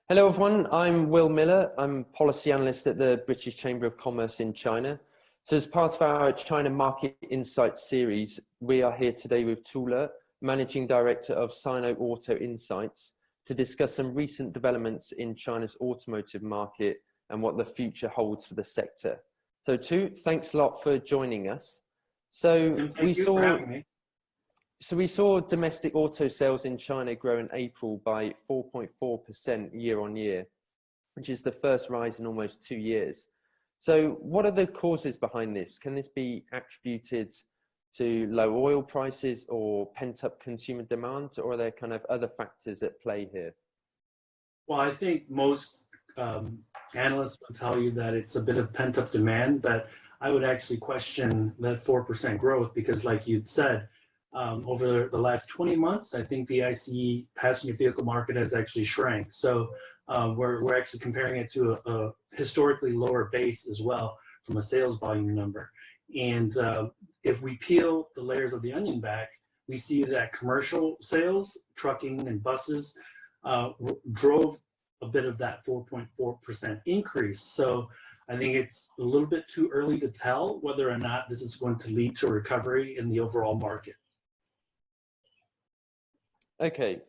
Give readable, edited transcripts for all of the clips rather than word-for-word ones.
Hello everyone, I'm Will Miller. I'm policy analyst at the British Chamber of Commerce in China. So as part of our China Market Insights series, we are here today with Tula, Managing Director of Sino Auto Insights, to discuss some recent developments in China's automotive market and what the future holds for the sector. So Tu, thanks a lot for joining us. So Thank you for having me. So we saw domestic auto sales in China grow in April by 4.4% year on year, which is the first rise in almost 2 years. So what are the causes behind this? Can this be attributed to low oil prices or pent-up consumer demand, or are there kind of other factors at play here? Well, I think most analysts will tell you that it's a bit of pent-up demand, but I would actually question that 4% growth because, like you'd said, over the last 20 months, I think the ICE passenger vehicle market has actually shrank. So we're actually comparing it to a historically lower base as well from a sales volume number. And if we peel the layers of the onion back, we see that commercial sales, trucking and buses drove a bit of that 4.4% increase. So I think it's a little bit too early to tell whether or not this is going to lead to a recovery in the overall market. Okay,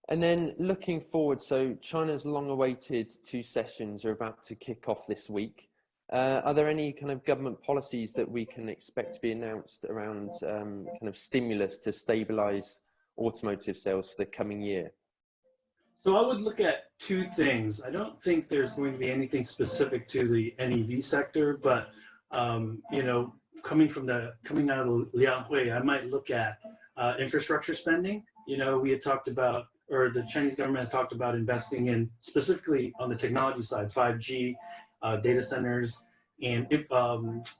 and then looking forward, so China's long-awaited 2 sessions are about to kick off this week. Are there any kind of government policies that we can expect to be announced around kind of stimulus to stabilize automotive sales for the coming year? So I would look at 2 things. I don't think there's going to be anything specific to the NEV sector, but coming out of Lianghui, I might look at infrastructure spending. We had talked about, or the Chinese government has talked about investing in, specifically on the technology side, 5G, data centers, and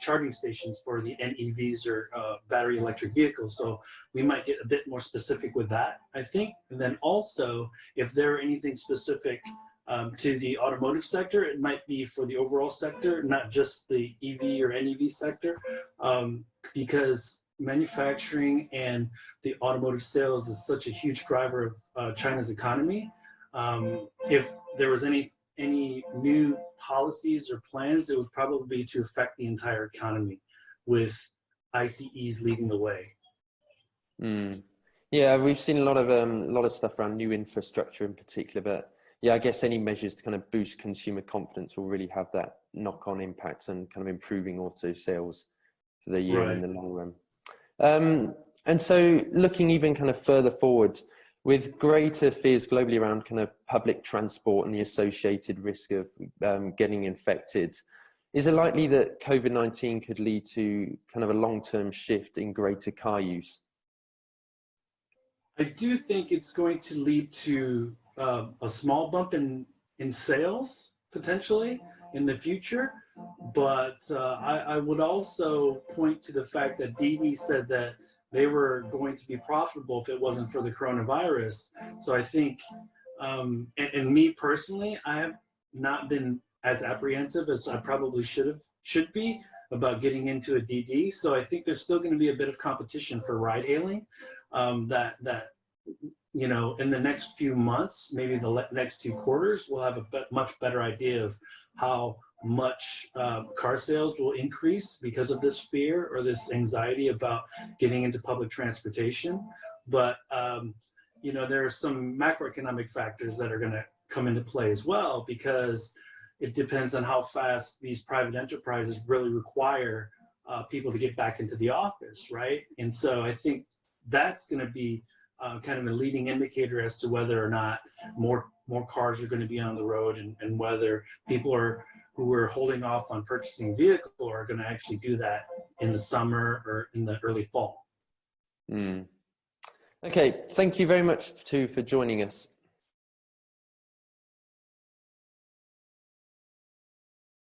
charging stations for the NEVs or battery electric vehicles. So we might get a bit more specific with that, I think. And then also, if there are anything specific to the automotive sector, it might be for the overall sector, not just the EV or NEV sector, because manufacturing and the automotive sales is such a huge driver of China's economy. If there was any new policies or plans, it would probably be to affect the entire economy, with ICEs leading the way. Yeah, we've seen a lot of stuff around new infrastructure in particular, but yeah, I guess any measures to kind of boost consumer confidence will really have that knock-on impact and kind of improving auto sales for the year and in the long run. And so looking even kind of further forward, with greater fears globally around kind of public transport and the associated risk of getting infected, is it likely that COVID-19 could lead to kind of a long-term shift in greater car use? I do think it's going to lead to a small bump in sales, potentially, in the future. But I would also point to the fact that DiDi said that they were going to be profitable if it wasn't for the coronavirus. So I think, and me personally, I have not been as apprehensive as I probably should be about getting into a DD. So I think there's still going to be a bit of competition for ride hailing. In the next few months, maybe the next 2 quarters, we'll have a much better idea of how much car sales will increase because of this fear or this anxiety about getting into public transportation. But there are some macroeconomic factors that are going to come into play as well, because it depends on how fast these private enterprises really require people to get back into the office, right? And so I think that's going to be kind of a leading indicator as to whether or not more cars are going to be on the road, and whether people who are holding off on purchasing a vehicle are going to actually do that in the summer or in the early fall. Okay, thank you very much for joining us.